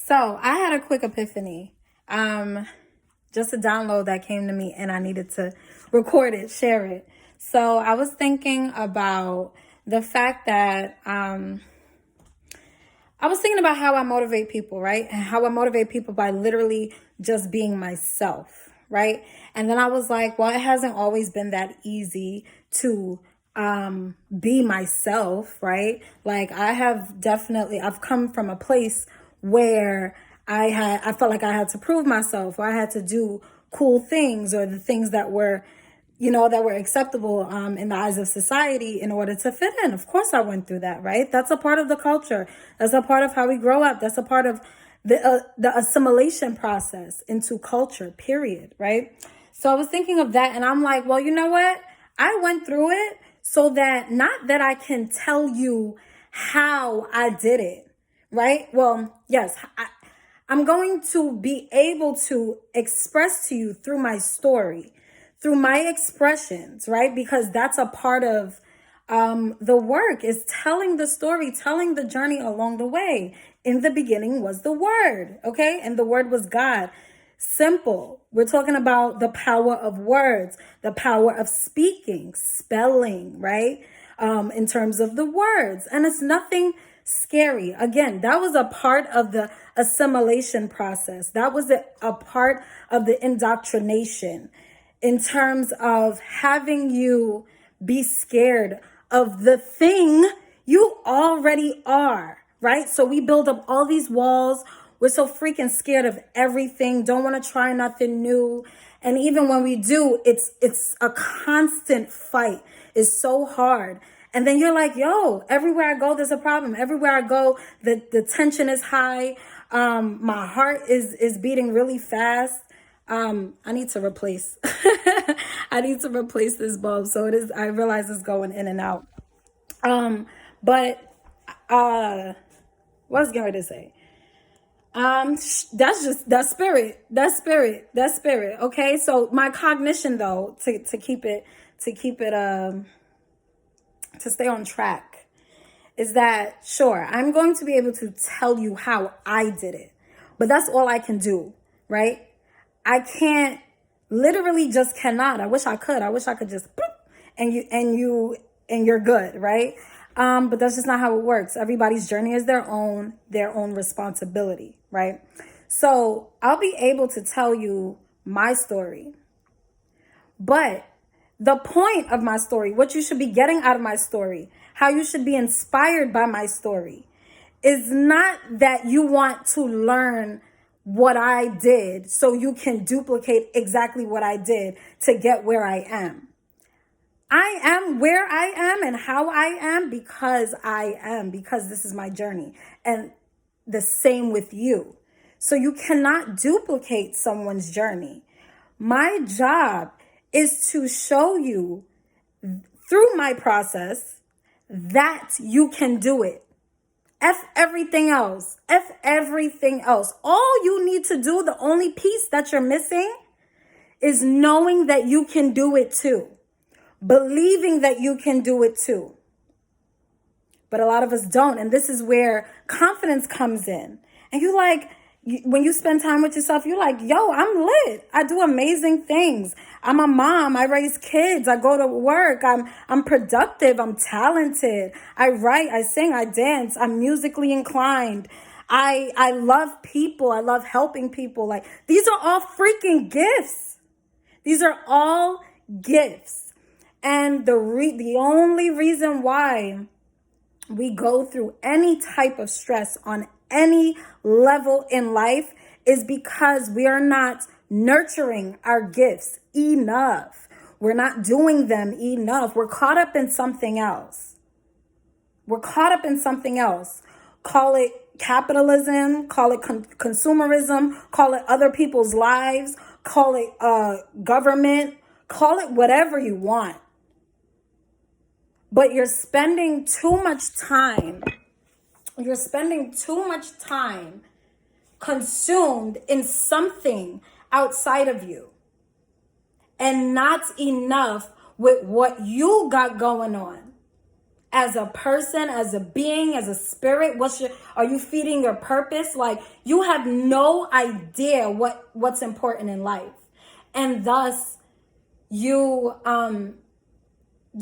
So I had a quick epiphany. Just a download that came to me and I needed to record it, share it. So I was thinking about the fact that I was thinking about how I motivate people, right? And how I motivate people by literally just being myself, right? And then I was like, well, it hasn't always been that easy to be myself, right? Like I've come from a place where I felt like I had to prove myself, or I had to do cool things, or the things that were that were acceptable in the eyes of society in order to fit in. Of course, I went through that, right? That's a part of the culture. That's a part of how we grow up. That's a part of the assimilation process into culture, period, right? So I was thinking of that, and I'm like, well, you know what? I went through it so that not that I can tell you how I did it, right? Well, yes, I'm going to be able to express to you through my story, through my expressions, right? Because that's a part of the work, is telling the story, telling the journey along the way. In the beginning was the Word, okay? And the Word was God. Simple. We're talking about the power of words, the power of speaking, spelling, right? In terms of the words. And it's nothing scary. Again, that was a part of the assimilation process. That was a part of the indoctrination, in terms of having you be scared of the thing you already are, right? So we build up all these walls. We're so freaking scared of everything, don't want to try nothing new. And even when we do, it's a constant fight. It's so hard. And then you're like, yo, everywhere I go, there's a problem. Everywhere I go, the tension is high. My heart is beating really fast. I need to replace, I need to replace this bulb. So I realize it's going in and out. But what was I going to say? That's spirit. Okay. So my cognition, though, to keep it, to stay on track, is that, sure, I'm going to be able to tell you how I did it, but that's all I can do, right? I can't, literally just cannot. I wish I could. I wish I could just boop, and you're good, right? But that's just not how it works. Everybody's journey is their own responsibility, right? So I'll be able to tell you my story, but the point of my story, what you should be getting out of my story, how you should be inspired by my story, is not that you want to learn what I did so you can duplicate exactly what I did to get where I am. I am where I am and how I am because this is my journey. And the same with you. So you cannot duplicate someone's journey. My job is to show you through my process that you can do it. F everything else. All you need to do, the only piece that you're missing, is knowing that you can do it too. Believing that you can do it too. But a lot of us don't. And this is where confidence comes in. And when you spend time with yourself, you're like, yo, I'm lit. I do amazing things. I'm a mom. I raise kids. I go to work. I'm productive. I'm talented. I write. I sing. I dance. I'm musically inclined. I love people. I love helping people. Like, these are all freaking gifts. These are all gifts. And the only reason why we go through any type of stress on any level in life is because we are not nurturing our gifts enough. We're not doing them enough. We're caught up in something else. Call it capitalism, call it consumerism, call it other people's lives, call it government, call it whatever you want. But you're spending too much time consumed in something outside of you, and not enough with what you got going on. as a person, as a being, as a spirit? Are you feeding your purpose? Like, you have no idea what's important in life. And thus you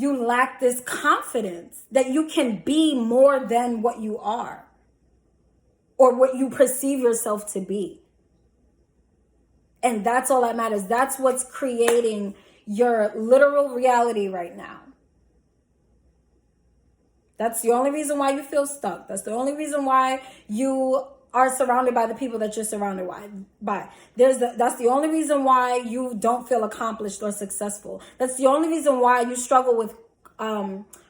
lack this confidence that you can be more than what you are or what you perceive yourself to be. And that's all that matters. That's what's creating your literal reality right now. That's the only reason why you feel stuck. That's the only reason why you are surrounded by the people that you're surrounded by. That's the only reason why you don't feel accomplished or successful. That's the only reason why you struggle with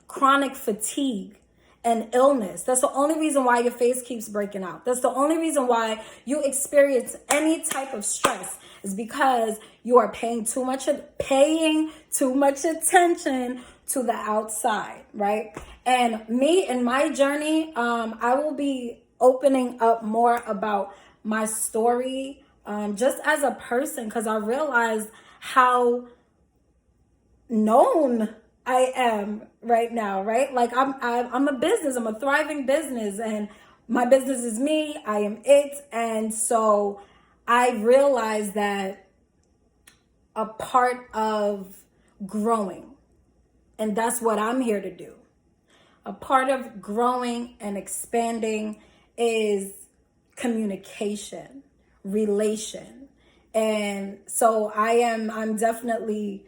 chronic fatigue and illness. That's the only reason why your face keeps breaking out. That's the only reason why you experience any type of stress, is because you are paying too much attention to the outside, right? And me in my journey, I will be opening up more about my story, just as a person, because I realized how known I am right now, right? Like I'm a thriving business, and my business is me, I am it. And so I realized that a part of growing, and that's what I'm here to do. A part of growing and expanding is communication, relation. And so I'm definitely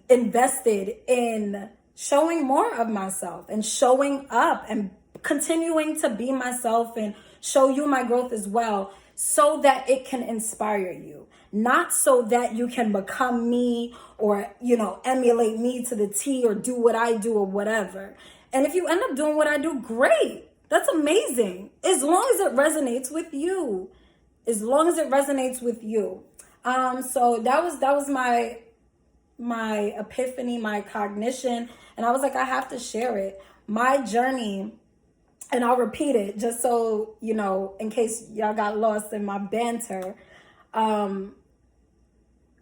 invested in showing more of myself and showing up and continuing to be myself and show you my growth as well, so that it can inspire you, not so that you can become me or, emulate me to the T or do what I do or whatever. And if you end up doing what I do, great. That's amazing. As long as it resonates with you. As long as it resonates with you. So that was my epiphany, my cognition. And I was like, I have to share it. My journey, and I'll repeat it just so, in case y'all got lost in my banter.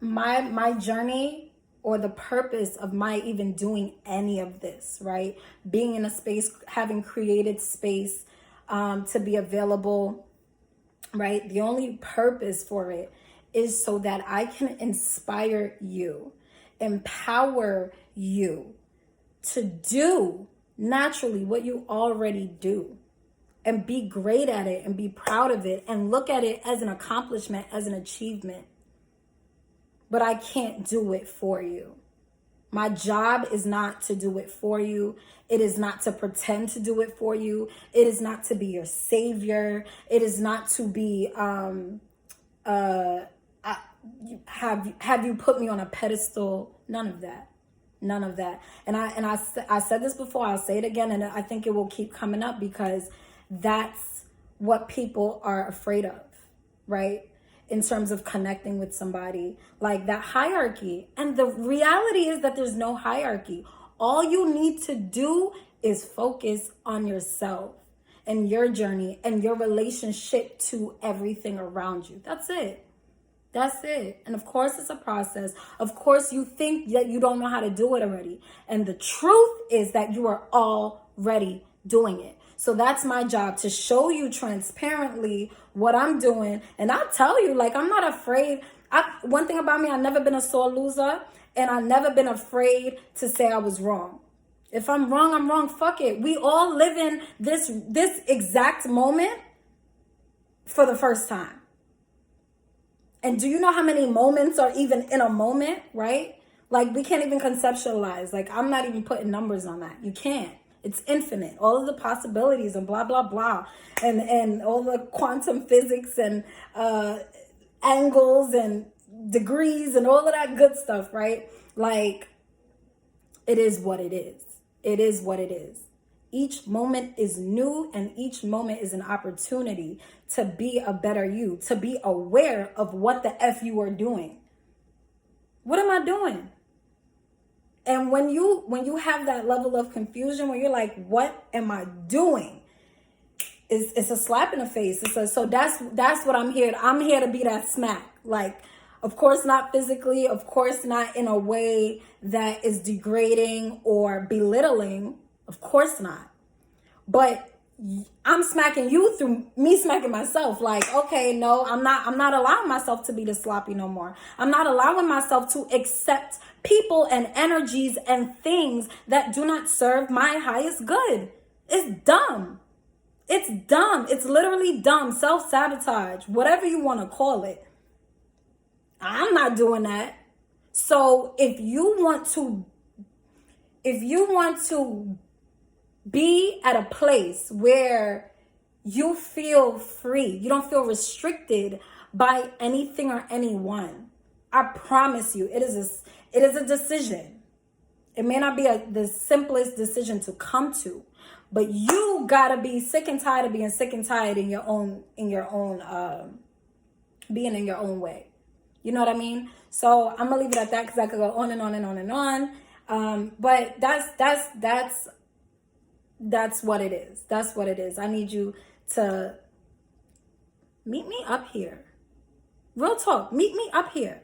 My journey, or the purpose of my even doing any of this, right? Being in a space, having created space to be available, right? The only purpose for it is so that I can inspire you, empower you to do naturally what you already do, and be great at it and be proud of it and look at it as an accomplishment, as an achievement. But I can't do it for you. My job is not to do it for you. It is not to pretend to do it for you. It is not to be your savior. It is not to be have you put me on a pedestal. None of that. None of that. And I said this before, I'll say it again, and I think it will keep coming up, because that's what people are afraid of, right? In terms of connecting with somebody, like that hierarchy. And the reality is that there's no hierarchy. All you need to do is focus on yourself and your journey and your relationship to everything around you. That's it. That's it. And of course, it's a process. Of course, you think that you don't know how to do it already. And the truth is that you are already doing it. So that's my job, to show you transparently what I'm doing. And I'll tell you, like, I'm not afraid. One thing about me, I've never been a sore loser, and I've never been afraid to say I was wrong. If I'm wrong, I'm wrong. Fuck it. We all live in this exact moment for the first time. And do you know how many moments are even in a moment, right? Like, we can't even conceptualize. Like, I'm not even putting numbers on that. You can't. It's infinite. All of the possibilities and blah, blah, blah. And all the quantum physics and angles and degrees and all of that good stuff, right? Like, it is what it is. It is what it is. Each moment is new, and each moment is an opportunity to be a better you, to be aware of what the F you are doing. What am I doing? And when you have that level of confusion, where you're like, what am I doing? It's a slap in the face. So that's what I'm here. I'm here to be that smack. Like, of course, not physically, of course, not in a way that is degrading or belittling, Of course not. But I'm smacking you through me smacking myself. Like, okay, no, I'm not allowing myself to be this sloppy no more. I'm not allowing myself to accept people and energies and things that do not serve my highest good. It's dumb. It's dumb. It's literally dumb. Self-sabotage, whatever you want to call it. I'm not doing that. So if you want to be at a place where you feel free, you don't feel restricted by anything or anyone, I promise you, it is a decision. It may not be the simplest decision to come to, but you gotta be sick and tired of being sick and tired in your own being in your own way. You know what I mean? So I'm gonna leave it at that because I could go on and on and on and on. But that's what it is. That's what it is. I need you to meet me up here. Real talk. Meet me up here.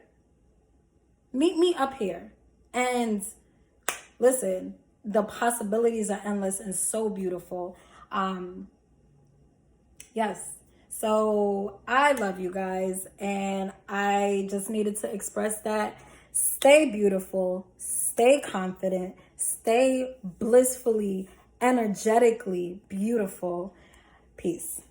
Meet me up here. And listen, the possibilities are endless and so beautiful. Yes. So I love you guys. And I just needed to express that. Stay beautiful. Stay confident. Stay blissfully, energetically beautiful. Peace.